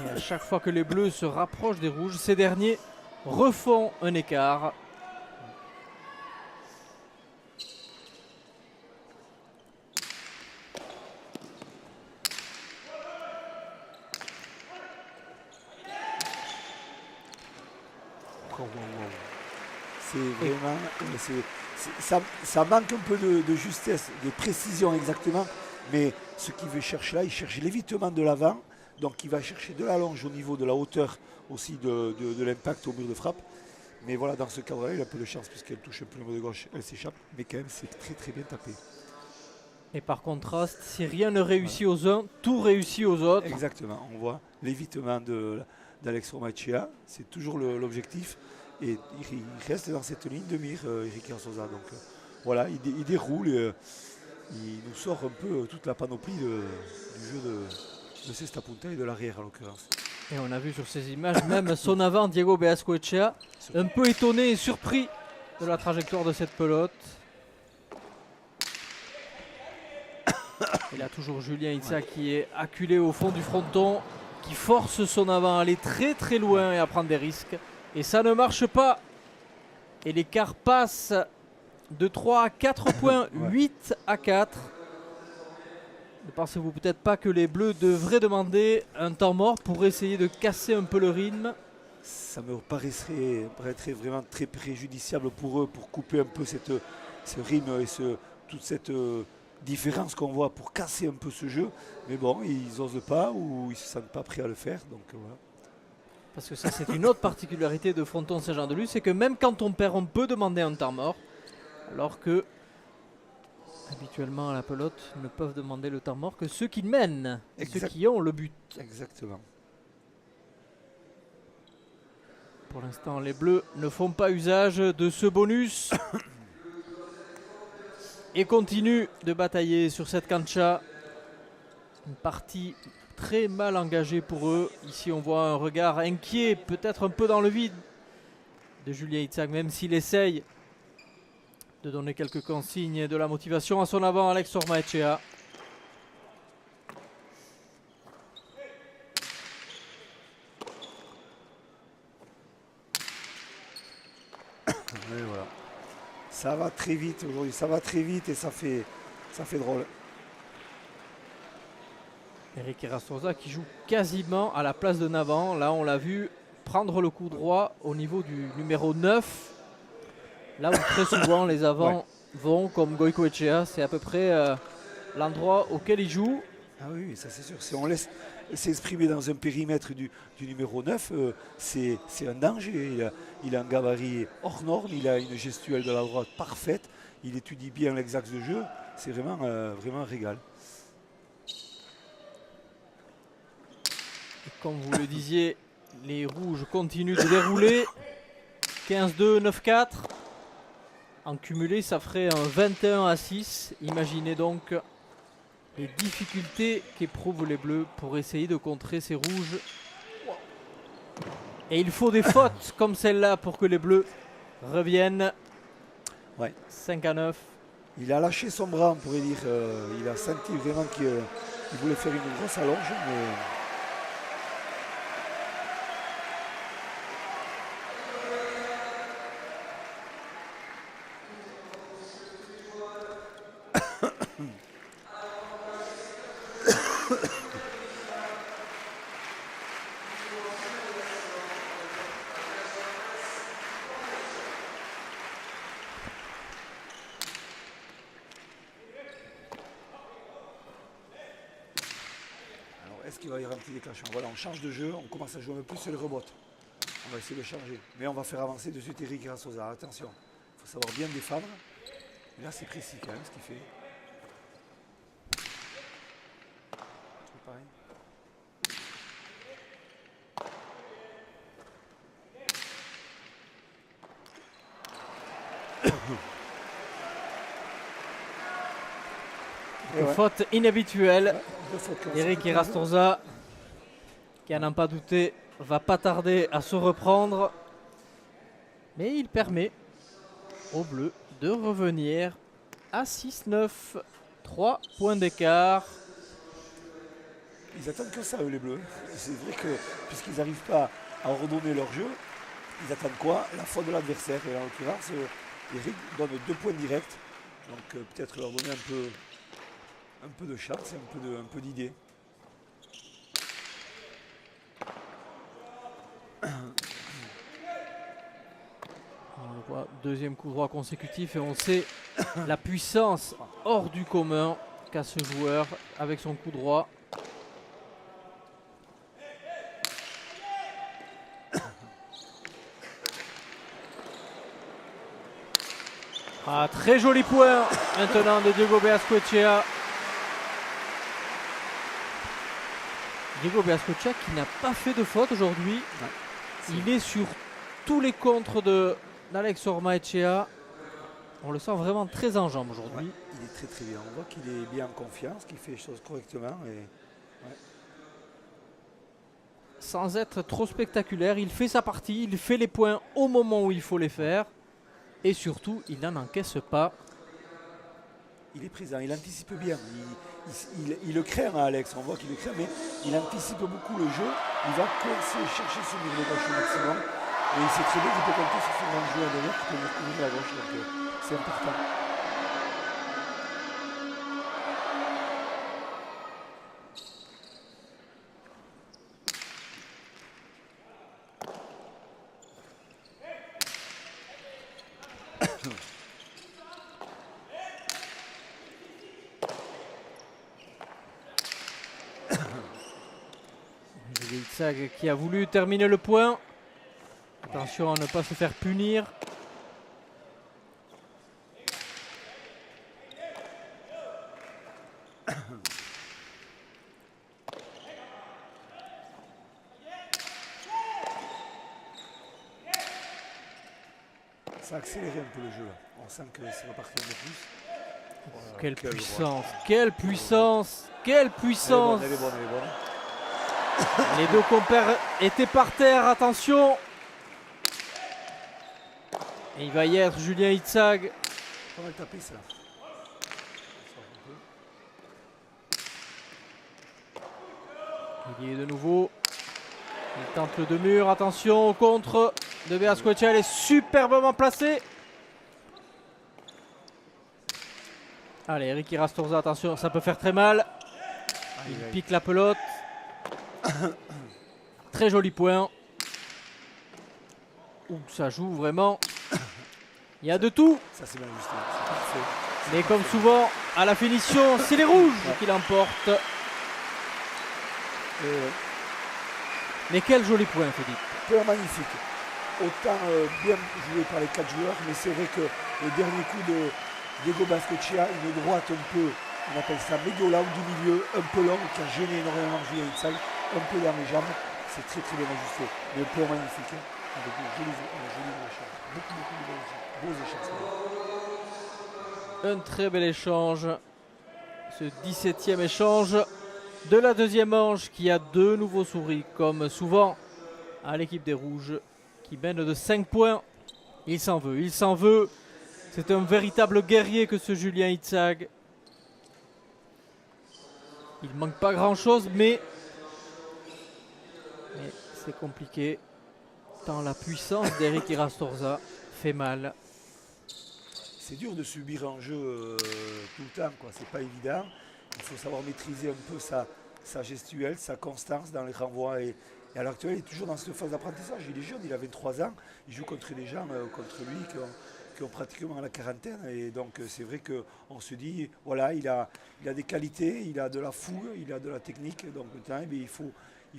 A: Et à chaque fois que les bleus se rapprochent des rouges, ces derniers refont un écart.
B: C'est vraiment, ça manque un peu de justesse, de précision exactement, mais ce qu'il veut chercher là, il cherche l'évitement de l'avant, donc il va chercher de la longe au niveau de la hauteur aussi de l'impact au mur de frappe. Mais voilà, dans ce cadre-là, il a un peu de chance puisqu'elle touche un peu le mur de gauche, elle s'échappe, mais quand même c'est très très bien tapé.
A: Et par contraste, si rien ne réussit aux uns, tout réussit aux autres.
B: Exactement, on voit l'évitement d'Alex Hormachia, c'est toujours l'objectif. Et il reste dans cette ligne de mire, Eric Arsoza. Donc voilà, il déroule, il nous sort un peu toute la panoplie du jeu de Cesta Punta et de l'arrière en l'occurrence.
A: Et on a vu sur ces images même son avant, Diego Beascoechea, un peu étonné et surpris de la trajectoire de cette pelote. Et là toujours Julien Itzag qui est acculé au fond du fronton, qui force son avant à aller très très loin et à prendre des risques. Et ça ne marche pas. Et l'écart passe de 3 à 4 points, 8 à 4. Ne pensez-vous peut-être pas que les Bleus devraient demander un temps mort pour essayer de casser un peu le rythme?
B: Ça me paraîtrait vraiment très préjudiciable pour eux, pour couper un peu ce rythme et toute cette différence qu'on voit, pour casser un peu ce jeu. Mais bon, ils n'osent pas ou ils ne se sentent pas prêts à le faire. Donc voilà.
A: Parce que ça, c'est une autre particularité de Fronton Saint-Jean-de-Luz, c'est que même quand on perd, on peut demander un temps mort, alors que habituellement à la pelote ne peuvent demander le temps mort que ceux qui mènent, ceux qui ont le but.
B: Exactement.
A: Pour l'instant, les Bleus ne font pas usage de ce bonus et continuent de batailler sur cette cancha. Une partie très mal engagée pour eux. Ici, on voit un regard inquiet, peut-être un peu dans le vide, de Julien Itzag, même s'il essaye de donner quelques consignes de la motivation à son avant, Alex Hormachia.
B: Voilà. Ça va très vite aujourd'hui, ça va très vite et ça fait drôle.
A: Eric Erastoza qui joue quasiment à la place de Navant. Là, on l'a vu prendre le coup droit au niveau du numéro 9. Là où très souvent les avants vont, comme Goicoechea, c'est à peu près l'endroit auquel il joue.
B: Ah oui, ça c'est sûr. Si on laisse s'exprimer dans un périmètre du numéro 9, c'est un danger. Il a un gabarit hors norme, il a une gestuelle de la droite parfaite, il étudie bien l'exaxe de jeu. C'est vraiment, vraiment un régal.
A: Et comme vous le disiez, les rouges continuent de dérouler. 15-2, 9-4. En cumulé, ça ferait un 21-6. Imaginez donc les difficultés qu'éprouvent les bleus pour essayer de contrer ces rouges. Et il faut des fautes comme celle-là pour que les bleus reviennent.
B: Ouais.
A: 5-9.
B: Il a lâché son bras, on pourrait dire. Il a senti vraiment qu'il voulait faire une grosse allonge, mais... Est-ce qu'il va y avoir un petit déclenchement? Voilà, on change de jeu, on commence à jouer un peu plus sur les rebotes. On va essayer de changer. Mais on va faire avancer de suite Eric Rassosa. Attention, il faut savoir bien défendre. Mais là, c'est précis quand même ce qu'il fait. C'est pareil.
A: Faute inhabituelle.
B: Ouais,
A: Eric Rastorza, qui à n'en pas douter, va pas tarder à se reprendre. Mais il permet aux Bleus de revenir à 6-9. 3 points d'écart.
B: Ils attendent que ça, eux, les Bleus. C'est vrai que, puisqu'ils n'arrivent pas à ordonner leur jeu, ils attendent quoi? La faute de l'adversaire. Et en l'occurrence, Eric donne 2 points directs. Donc peut-être leur donner un peu de chance et un peu d'idée.
A: On le voit, deuxième coup droit consécutif et on sait la puissance hors du commun qu'a ce joueur avec son coup droit. Ah, très joli point maintenant de Diego Beazcoechea. Diego Beazcoechea qui n'a pas fait de faute aujourd'hui. Il est sur tous les contres d'Alex Ormaechea. On le sent vraiment très en jambes aujourd'hui.
B: Ouais, il est très très bien. On voit qu'il est bien en confiance, qu'il fait les choses correctement. Et... ouais.
A: Sans être trop spectaculaire, il fait sa partie, il fait les points au moment où il faut les faire. Et surtout, il n'en encaisse pas.
B: Il est présent, il anticipe bien. Il le craint, hein, Alex. On voit qu'il le craint, mais il anticipe beaucoup le jeu. Il va chercher son niveau de gauche au maximum. Et il sait très bien qu'il peut compter sur son grand joueur derrière qui peut venir couvrir à gauche. Donc c'est important.
A: Itzhak qui a voulu terminer le point. Attention à ne pas se faire punir.
B: Ça a accéléré un peu le jeu là. On sent que c'est reparti un peu plus. Voilà,
A: Quelle puissance, quelle puissance, quelle puissance.
B: Elle est bonne, elle est bonne.
A: Les deux compères étaient par terre, attention. Et il va y être Julien Itzhak.
B: Pas mal tapé ça.
A: Il y est de nouveau. Il tente le deux-murs, attention au contre de Beazcoechea, elle est superbement placée. Allez, Ricky Rastorza, attention, ça peut faire très mal. Il pique la pelote. Très joli point. Ouh, ça joue vraiment. Il y a de tout.
B: Ça c'est bien juste. C'est parfait.
A: Mais comme souvent, à la finition, c'est les rouges qui l'emportent. Mais quel joli point, Philippe.
B: Point magnifique. Autant bien joué par les 4 joueurs, mais c'est vrai que le dernier coup de Diego Bengoechea, une droite un peu, on appelle ça médola ou du milieu, un peu longue, qui a gêné énormément Julien Itzhak, un peu dans les jambes. C'est très très bien ajusté. Mais un point magnifique, hein, avec de jolis échanges. Beaucoup de beaux échanges.
A: Un très bel échange. Ce 17e échange de la deuxième manche qui a de nouveau souri, comme souvent à l'équipe des Rouges, qui mène de 5 points. Il s'en veut, il s'en veut. C'est un véritable guerrier que ce Julien Itzhak. Il ne manque pas grand-chose, mais c'est compliqué. Tant la puissance d'Eric Irastorza fait mal.
B: C'est dur de subir un jeu tout le temps, quoi. C'est pas évident. Il faut savoir maîtriser un peu sa gestuelle, sa constance dans les renvois. Et à l'heure actuelle, il est toujours dans cette phase d'apprentissage. Il est jeune, il a 23 ans. Il joue contre des gens, contre lui, qui ont pratiquement la quarantaine. Et donc, c'est vrai qu'on se dit, voilà, il a des qualités, il a de la fougue, il a de la technique. Donc, maintenant, il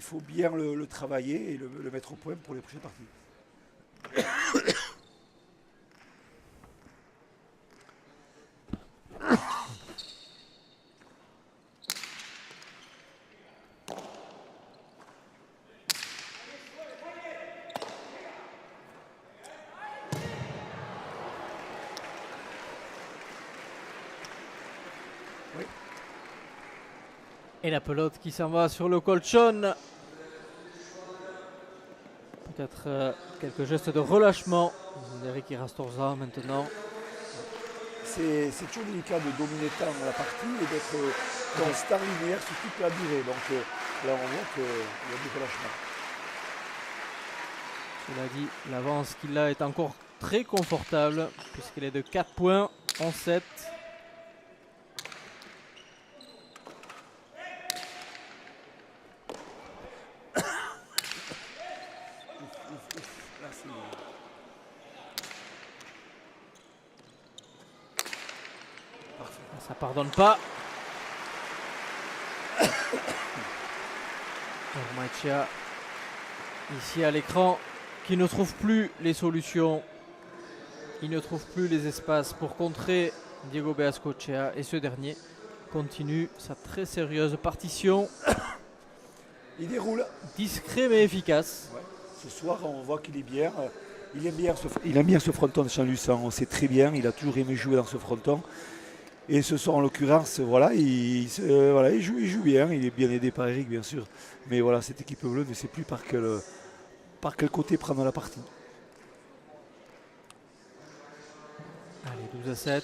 B: faut bien le travailler et le mettre au point pour les prochaines parties.
A: Et la pelote qui s'en va sur le colchon. Peut-être quelques gestes de relâchement d'Eric Irastorza maintenant.
B: C'est toujours délicat de dominer tant la partie et d'être constant linéaire sur toute la durée. Donc là, on voit qu'il y a du relâchement.
A: Cela dit, l'avance qu'il a est encore très confortable puisqu'il est de 4 points en 7. Ça pardonne pas. Ormaechea ici à l'écran qui ne trouve plus les solutions. Il ne trouve plus les espaces pour contrer Diego Bengoechea et ce dernier continue sa très sérieuse partition.
B: Il déroule.
A: Discret mais efficace.
B: Ouais. Ce soir, on voit qu'il est bien. Il aime bien ce fronton de Saint-Lucent. On sait très bien. Il a toujours aimé jouer dans ce fronton. Et ce soir, en l'occurrence, voilà, il joue bien. Il est bien aidé par Eric, bien sûr. Mais voilà, cette équipe bleue ne sait plus par quel côté prendre la partie.
A: Allez, 12-7.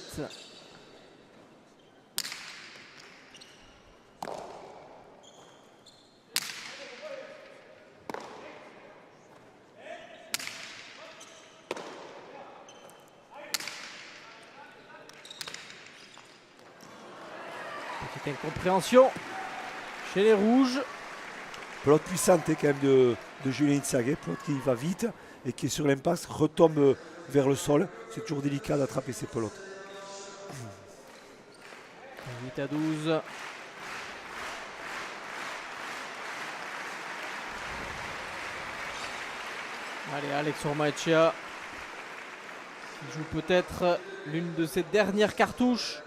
A: Petite incompréhension chez les Rouges.
B: Pelote puissante quand même de Julien Itzhak, pelote qui va vite et qui est sur l'impasse, retombe vers le sol. C'est toujours délicat d'attraper ces pelotes.
A: 8-12. Allez, Alex Ormaechea qui joue peut-être l'une de ses dernières cartouches.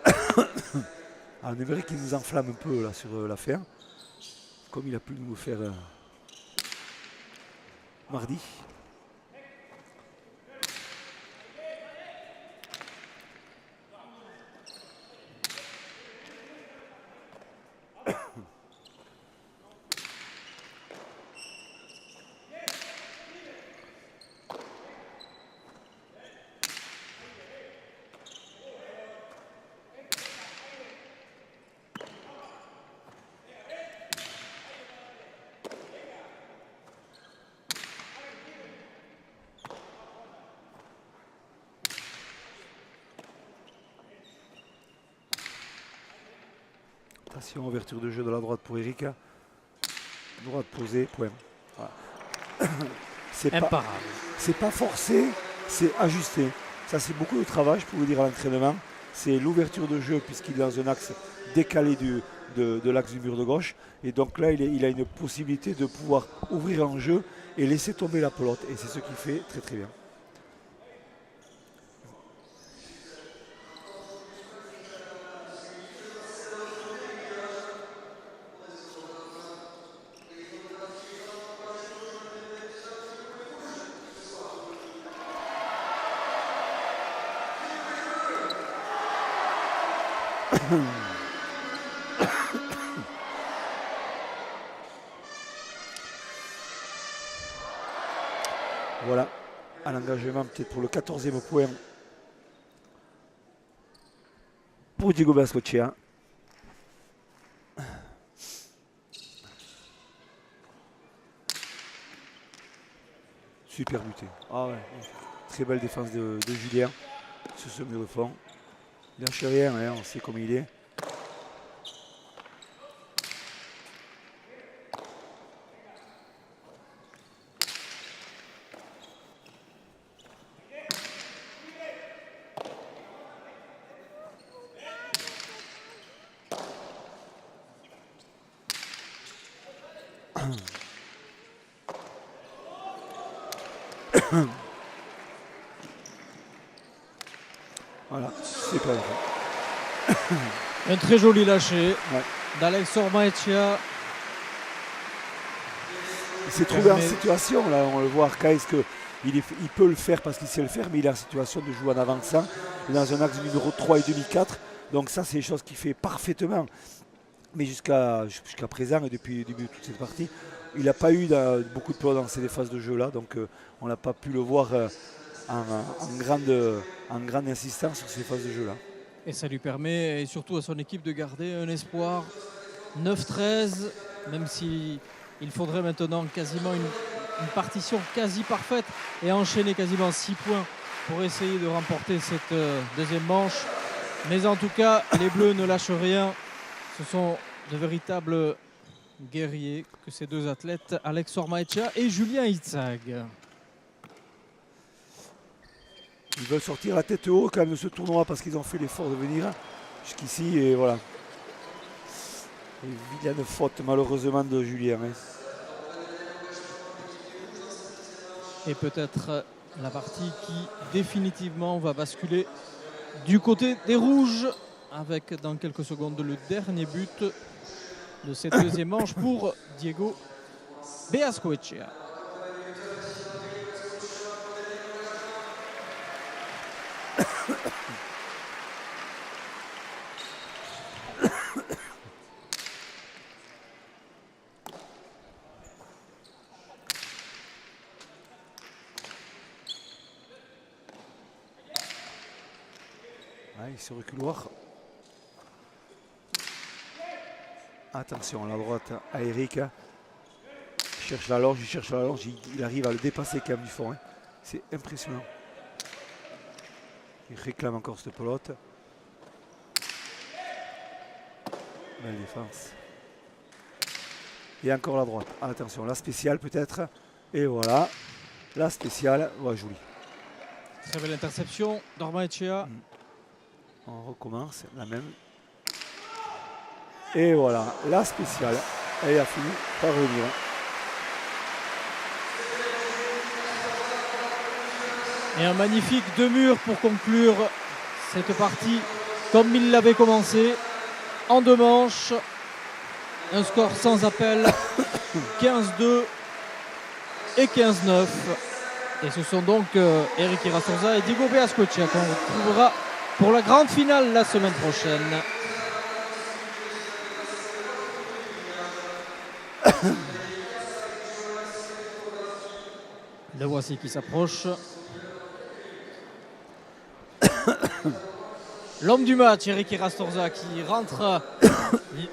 B: On aimerait qu'il nous enflamme un peu là, sur la fin, comme il a pu nous faire mardi. Attention, ouverture de jeu de la droite pour Erika. Droite posée, point. Voilà.
A: Imparable.
B: C'est pas forcé, c'est ajusté. Ça, c'est beaucoup de travail, je peux vous dire, à l'entraînement. c'est l'ouverture de jeu puisqu'il est dans un axe décalé de l'axe du mur de gauche. Et donc là, il a une possibilité de pouvoir ouvrir en jeu et laisser tomber la pelote. Et c'est ce qu'il fait très très bien. Voilà, un engagement peut-être pour le 14e point pour Diego Bengoechea. Super buté. Ah ouais. Très belle défense de Julien sur ce mur de fond. Il lâche rien, hein, on sait comment il est. Voilà, c'est pas vrai.
A: Un très joli lâcher
B: Ouais.
A: d'Alex Ormaechea.
B: Il s'est trouvé en situation, là, on le voit, Arcaïs, il peut le faire parce qu'il sait le faire, mais il est en situation de jouer en avançant. Il est dans un axe numéro 3 et demi 4. Donc ça, c'est des choses qu'il fait parfaitement. Mais jusqu'à présent, et depuis le début de toute cette partie, il n'a pas eu beaucoup de peur dans ces phases de jeu-là. Donc on n'a pas pu le voir en grande insistance sur ces phases de jeu-là.
A: Et ça lui permet, et surtout à son équipe, de garder un espoir 9-13, même si il faudrait maintenant quasiment une partition quasi parfaite et enchaîner quasiment 6 points pour essayer de remporter cette deuxième manche. Mais en tout cas, les Bleus ne lâchent rien. Ce sont de véritables guerriers que ces deux athlètes, Alex Ormaechea et Julien Itzhag.
B: Ils veulent sortir la tête haut quand même de ce tournoi parce qu'ils ont fait l'effort de venir jusqu'ici et voilà. Une vilaine faute malheureusement de Julien. Hein.
A: Et peut-être la partie qui définitivement va basculer du côté des rouges avec dans quelques secondes le dernier but de cette deuxième manche pour Diego Bengoechea.
B: Il se reculoir. Attention, la droite à Eric. Il cherche la longe, il arrive à le dépasser quand même du fond. Hein. C'est impressionnant. Il réclame encore cette pelote. Belle défense. Et encore la droite. Attention, la spéciale peut-être. Et voilà. La spéciale. Ouais, jolie.
A: Très belle interception d'Ormaechea.
B: On recommence la même. Et voilà, la spéciale. Elle a fini par revenir.
A: Et un magnifique deux murs pour conclure cette partie comme il l'avait commencé en deux manches. Un score sans appel, 15-2 et 15-9. Et ce sont donc Eric Irastoza et Diego Bengoechea qu'on retrouvera pour la grande finale la semaine prochaine. Le voici qui s'approche. L'homme du match, Eric Irastoza, qui rentre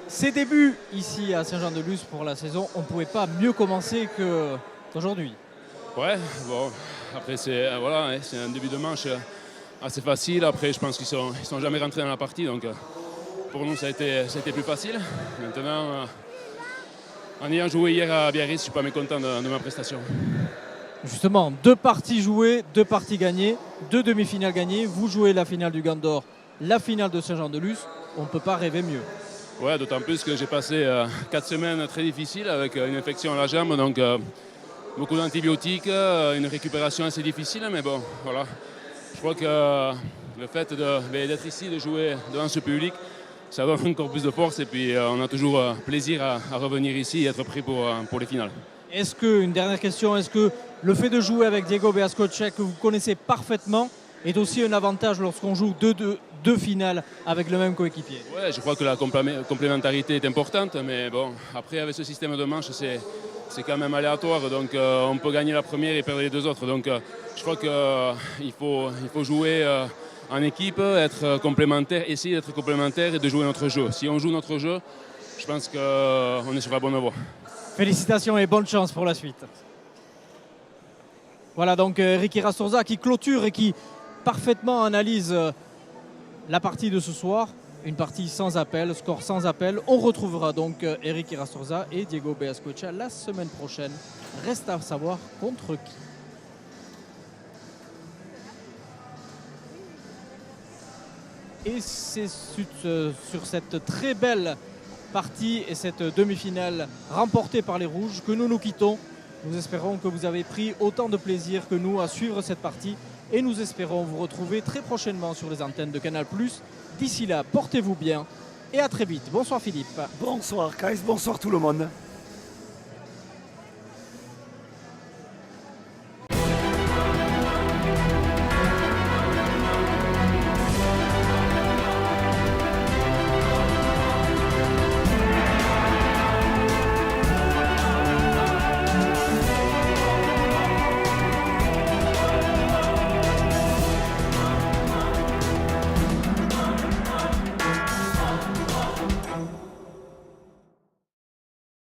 A: ses débuts ici à Saint-Jean-de-Luz pour la saison. On ne pouvait pas mieux commencer qu'aujourd'hui.
D: Ouais, bon, après c'est voilà, c'est un début de manche assez facile. Après, je pense qu'ils sont jamais rentrés dans la partie, donc pour nous ça a été plus facile. Maintenant, en ayant joué hier à Biarritz, je ne suis pas mécontent de ma prestation.
A: Justement, 2 parties jouées, 2 parties gagnées, 2 demi-finales gagnées. Vous jouez la finale du Gant d'Or la finale de Saint-Jean-de-Luz. On ne peut pas rêver mieux.
D: Ouais, d'autant plus que j'ai passé 4 semaines très difficiles avec une infection à la jambe, donc beaucoup d'antibiotiques, une récupération assez difficile, mais bon, voilà. Je crois que le fait d'être ici, de jouer devant ce public, ça donne encore plus de force et puis on a toujours plaisir à revenir ici et être prêt pour les finales.
A: Est-ce que, une dernière question, est-ce que le fait de jouer avec Diego Beascoche, que vous connaissez parfaitement, est aussi un avantage lorsqu'on joue deux finales avec le même coéquipier?
D: Ouais, je crois que la complémentarité est importante, mais bon, après avec ce système de manche, c'est quand même aléatoire, donc on peut gagner la première et perdre les deux autres. Donc je crois qu'il faut jouer en équipe, être complémentaire, essayer d'être complémentaire et de jouer notre jeu. Si on joue notre jeu, je pense qu'on est sur la bonne voie.
A: Félicitations et bonne chance pour la suite. Voilà donc Ricky Rastorza qui clôture et qui parfaitement analyse la partie de ce soir. Une partie sans appel, score sans appel. On retrouvera donc Eric Rastorza et Diego Beascoche la semaine prochaine. Reste à savoir contre qui. Et c'est sur cette très belle partie et cette demi-finale remportée par les Rouges que nous nous quittons. Nous espérons que vous avez pris autant de plaisir que nous à suivre cette partie et nous espérons vous retrouver très prochainement sur les antennes de Canal+. D'ici là, portez-vous bien et à très vite. Bonsoir Philippe.
B: Bonsoir Kais, bonsoir tout le monde.